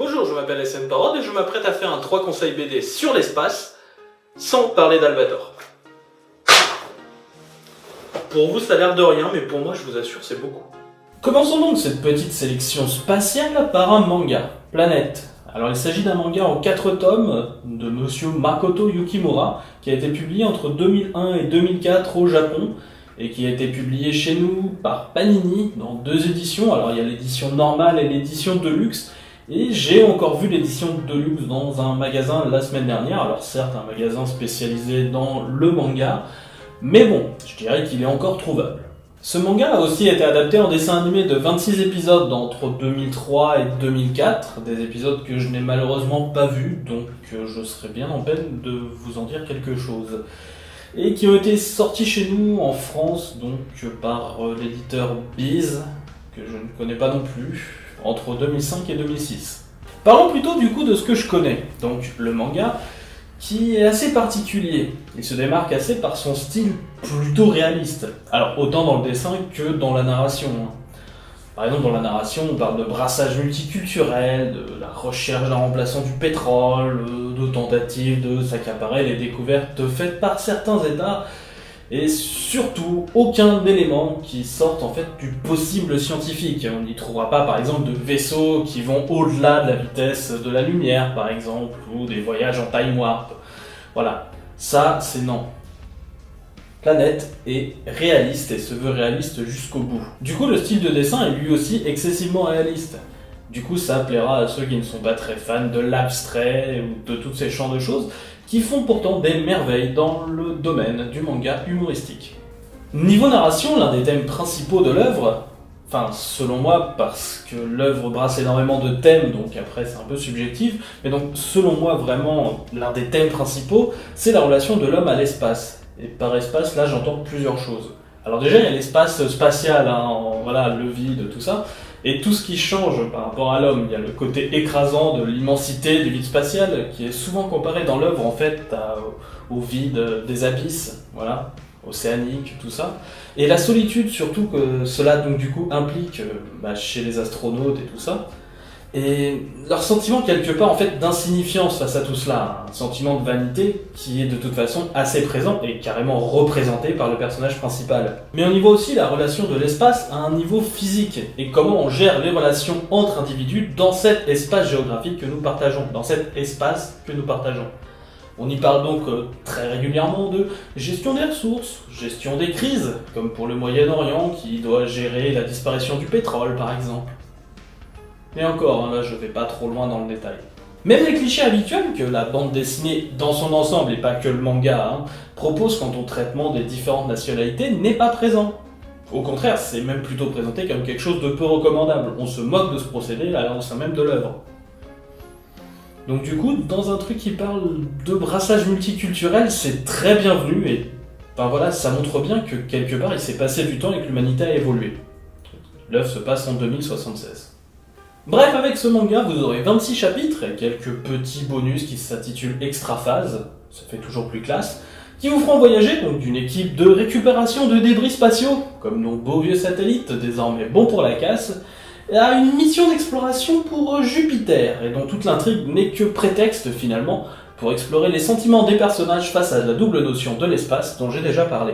Bonjour, je m'appelle SN Parod et je m'apprête à faire un 3 conseils BD sur l'espace, sans parler d'Albator. Pour vous, ça a l'air de rien, mais pour moi, je vous assure, c'est beaucoup. Commençons donc cette petite sélection spatiale par un manga, Planète. Alors il s'agit d'un manga en 4 tomes de monsieur Makoto Yukimura, qui a été publié entre 2001 et 2004 au Japon, et qui a été publié chez nous par Panini dans 2 éditions. Alors il y a l'édition normale et l'édition Deluxe, et j'ai encore vu l'édition Deluxe dans un magasin la semaine dernière. Alors certes, un magasin spécialisé dans le manga, mais bon, je dirais qu'il est encore trouvable. Ce manga a aussi été adapté en dessin animé de 26 épisodes entre 2003 et 2004, des épisodes que je n'ai malheureusement pas vus, donc je serais bien en peine de vous en dire quelque chose. Et qui ont été sortis chez nous en France, donc par l'éditeur Biz, que je ne connais pas non plus, entre 2005 et 2006. Parlons plutôt du coup de ce que je connais, donc le manga, qui est assez particulier. Il se démarque assez par son style plutôt réaliste. Alors autant dans le dessin que dans la narration. Par exemple, dans la narration, on parle de brassage multiculturel, de la recherche d'un remplaçant du pétrole, de tentatives de s'accaparer les découvertes faites par certains États, et surtout aucun élément qui sorte en fait du possible scientifique. On n'y trouvera pas par exemple de vaisseaux qui vont au-delà de la vitesse de la lumière par exemple, ou des voyages en time warp. Voilà, ça c'est non. Planète est réaliste et se veut réaliste jusqu'au bout. Du coup le style de dessin est lui aussi excessivement réaliste. Du coup ça plaira à ceux qui ne sont pas très fans de l'abstrait ou de tous ces champs de choses, qui font pourtant des merveilles dans le domaine du manga humoristique. Niveau narration, l'un des thèmes principaux de l'œuvre, enfin selon moi parce que l'œuvre brasse énormément de thèmes, donc après c'est un peu subjectif, mais donc selon moi vraiment l'un des thèmes principaux, c'est la relation de l'homme à l'espace. Et par espace, là j'entends plusieurs choses. Alors déjà il y a l'espace spatial, voilà, le vide, tout ça, et tout ce qui change par rapport à l'homme. Il y a le côté écrasant de l'immensité du vide spatial, qui est souvent comparé dans l'œuvre en fait au vide des abysses, voilà, océanique, tout ça. Et la solitude surtout que cela donc du coup implique chez les astronautes et tout ça. Et leur sentiment quelque part en fait d'insignifiance face à tout cela, un sentiment de vanité qui est de toute façon assez présent et carrément représenté par le personnage principal. Mais on y voit aussi la relation de l'espace à un niveau physique et comment on gère les relations entre individus dans cet espace géographique que nous partageons, On y parle donc très régulièrement de gestion des ressources, gestion des crises, comme pour le Moyen-Orient qui doit gérer la disparition du pétrole par exemple. Et encore, là je vais pas trop loin dans le détail. Même les clichés habituels que la bande dessinée dans son ensemble, et pas que le manga, propose quant au traitement des différentes nationalités n'est pas présent. Au contraire, c'est même plutôt présenté comme quelque chose de peu recommandable. On se moque de ce procédé au sein même de l'œuvre. Donc du coup, dans un truc qui parle de brassage multiculturel, c'est très bienvenu et voilà, ça montre bien que quelque part il s'est passé du temps et que l'humanité a évolué. L'œuvre se passe en 2076. Bref, avec ce manga, vous aurez 26 chapitres et quelques petits bonus qui s'intitulent Extra Phase, ça fait toujours plus classe, qui vous feront voyager donc d'une équipe de récupération de débris spatiaux, comme nos beaux vieux satellites désormais bons pour la casse, à une mission d'exploration pour Jupiter, et dont toute l'intrigue n'est que prétexte finalement pour explorer les sentiments des personnages face à la double notion de l'espace dont j'ai déjà parlé.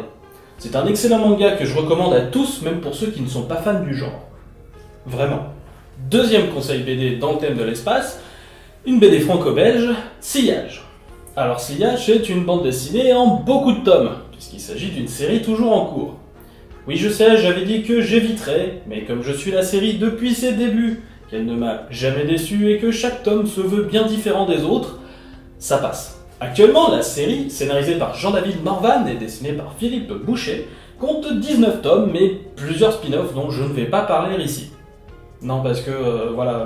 C'est un excellent manga que je recommande à tous, même pour ceux qui ne sont pas fans du genre. Vraiment. Deuxième conseil BD dans le thème de l'espace, une BD franco-belge, Sillage. Alors Sillage, c'est une bande dessinée en beaucoup de tomes, puisqu'il s'agit d'une série toujours en cours. Oui je sais, j'avais dit que j'éviterais, mais comme je suis la série depuis ses débuts, qu'elle ne m'a jamais déçu et que chaque tome se veut bien différent des autres, ça passe. Actuellement, la série, scénarisée par Jean-David Morvan et dessinée par Philippe Boucher, compte 19 tomes, mais plusieurs spin-offs dont je ne vais pas parler ici. Non, parce que,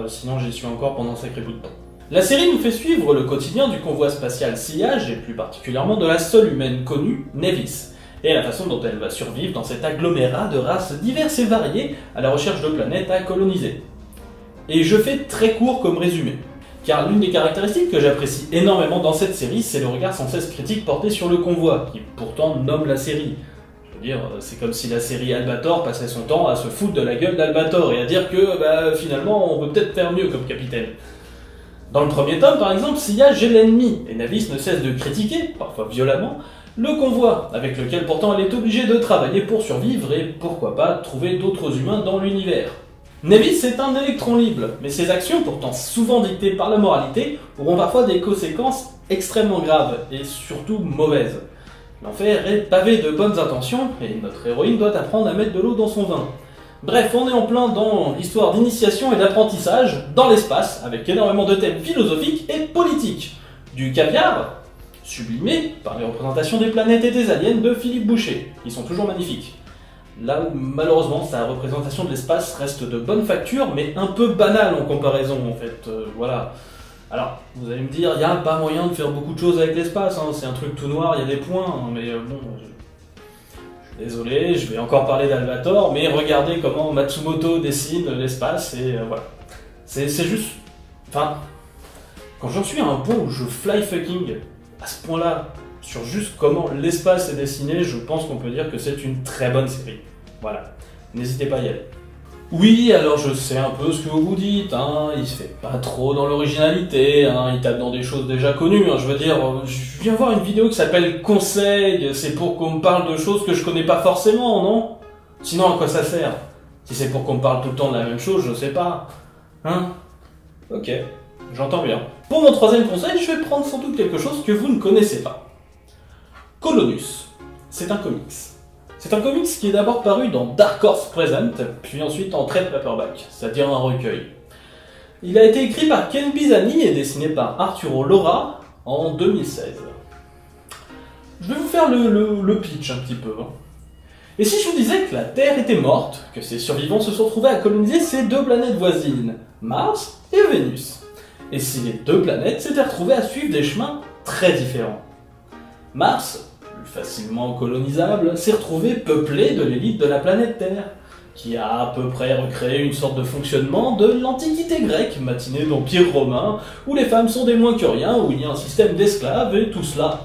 sinon j'y suis encore pendant un sacré bout de temps. La série nous fait suivre le quotidien du convoi spatial Sillage, et plus particulièrement de la seule humaine connue, Nevis, et la façon dont elle va survivre dans cet agglomérat de races diverses et variées à la recherche de planètes à coloniser. Et je fais très court comme résumé, car l'une des caractéristiques que j'apprécie énormément dans cette série, c'est le regard sans cesse critique porté sur le convoi, qui pourtant nomme la série. C'est comme si la série Albator passait son temps à se foutre de la gueule d'Albator et à dire que finalement on peut peut-être faire mieux comme capitaine. Dans le premier tome, par exemple, Sia gèle l'ennemi, et Navis ne cesse de critiquer, parfois violemment, le convoi, avec lequel pourtant elle est obligée de travailler pour survivre et pourquoi pas trouver d'autres humains dans l'univers. Navis est un électron libre, mais ses actions, pourtant souvent dictées par la moralité, auront parfois des conséquences extrêmement graves et surtout mauvaises. L'enfer est pavé de bonnes intentions et notre héroïne doit apprendre à mettre de l'eau dans son vin. Bref, on est en plein dans l'histoire d'initiation et d'apprentissage dans l'espace, avec énormément de thèmes philosophiques et politiques. Du caviar, sublimé par les représentations des planètes et des aliens de Philippe Boucher, qui sont toujours magnifiques. Là où malheureusement sa représentation de l'espace reste de bonne facture, mais un peu banale en comparaison en fait, voilà. Alors, vous allez me dire, il n'y a pas moyen de faire beaucoup de choses avec l'espace, hein, c'est un truc tout noir, il y a des points, hein, mais bon... Je suis désolé, je vais encore parler d'Albator, mais regardez comment Matsumoto dessine l'espace, et voilà. C'est juste... Enfin... Quand j'en suis à un point où je fly fucking à ce point-là, sur juste comment l'espace est dessiné, je pense qu'on peut dire que c'est une très bonne série. Voilà. N'hésitez pas à y aller. Oui, alors je sais un peu ce que vous vous dites, hein, il se fait pas trop dans l'originalité, hein, il tape dans des choses déjà connues, hein, je veux dire, je viens voir une vidéo qui s'appelle Conseil, c'est pour qu'on me parle de choses que je connais pas forcément, non? Sinon à quoi ça sert? Si c'est pour qu'on me parle tout le temps de la même chose, je sais pas. Hein? Ok, j'entends bien. Pour mon troisième conseil, je vais prendre sans doute quelque chose que vous ne connaissez pas. Colonus, c'est un comics. C'est un comics qui est d'abord paru dans Dark Horse Present, puis ensuite en trade paperback, c'est-à-dire un recueil. Il a été écrit par Ken Pisani et dessiné par Arturo Lora en 2016. Je vais vous faire le pitch un petit peu. Et si je vous disais que la Terre était morte, que ses survivants se sont retrouvés à coloniser ces deux planètes voisines, Mars et Vénus, et si les deux planètes s'étaient retrouvées à suivre des chemins très différents. Mars, facilement colonisable, s'est retrouvé peuplé de l'élite de la planète Terre, qui a à peu près recréé une sorte de fonctionnement de l'Antiquité grecque, matinée d'Empire romain, où les femmes sont des moins que rien, où il y a un système d'esclaves, et tout cela,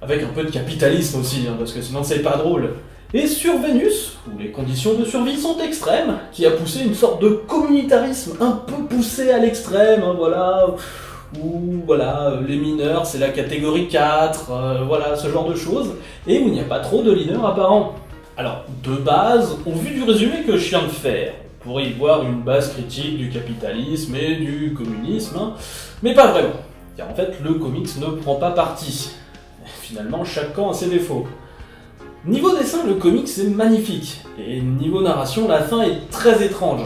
avec un peu de capitalisme aussi, hein, parce que sinon c'est pas drôle. Et sur Vénus, où les conditions de survie sont extrêmes, qui a poussé une sorte de communautarisme un peu poussé à l'extrême, hein, voilà... où voilà, les mineurs c'est la catégorie 4, voilà, ce genre de choses, et où il n'y a pas trop de leaders apparents. Alors, de base, au vu du résumé que je viens de faire, on pourrait y voir une base critique du capitalisme et du communisme, hein, mais pas vraiment, car en fait le comics ne prend pas parti. Finalement, chaque camp a ses défauts. Niveau dessin, le comics est magnifique, et niveau narration, la fin est très étrange,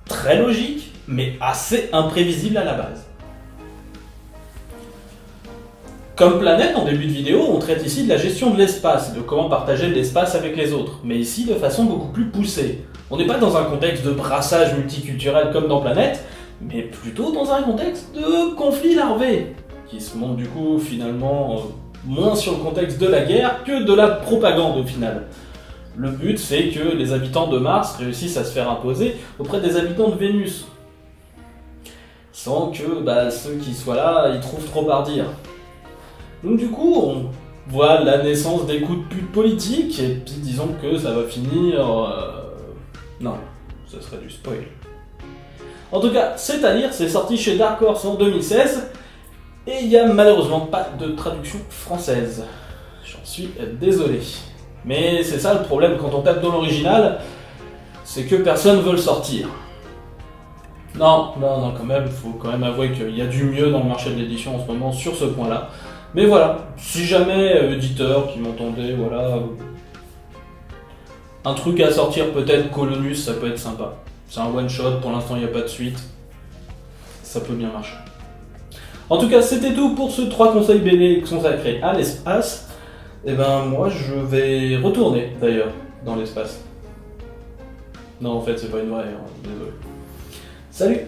très logique, mais assez imprévisible à la base. Comme Planète, en début de vidéo, on traite ici de la gestion de l'espace, de comment partager l'espace avec les autres, mais ici de façon beaucoup plus poussée. On n'est pas dans un contexte de brassage multiculturel comme dans Planète, mais plutôt dans un contexte de conflit larvé, qui se montre du coup finalement moins sur le contexte de la guerre que de la propagande au final. Le but c'est que les habitants de Mars réussissent à se faire imposer auprès des habitants de Vénus, sans que ceux qui soient là y trouvent trop à redire. Donc du coup, on voit la naissance des coups de pute politiques, et puis disons que ça va finir... Non, ce serait du spoil. En tout cas, c'est à lire, c'est sorti chez Dark Horse en 2016, et il n'y a malheureusement pas de traduction française. J'en suis désolé. Mais c'est ça le problème quand on tape dans l'original, c'est que personne veut le sortir. Non, quand même, faut quand même avouer qu'il y a du mieux dans le marché de l'édition en ce moment sur ce point-là. Mais voilà, si jamais éditeur qui m'entendait, voilà, un truc à sortir peut-être Colonus, ça peut être sympa. C'est un one shot, pour l'instant il n'y a pas de suite, ça peut bien marcher. En tout cas, c'était tout pour ce 3 conseils BD consacrés à l'espace. Et ben moi je vais retourner d'ailleurs dans l'espace. Non en fait c'est pas une vraie, hein, désolé. Salut!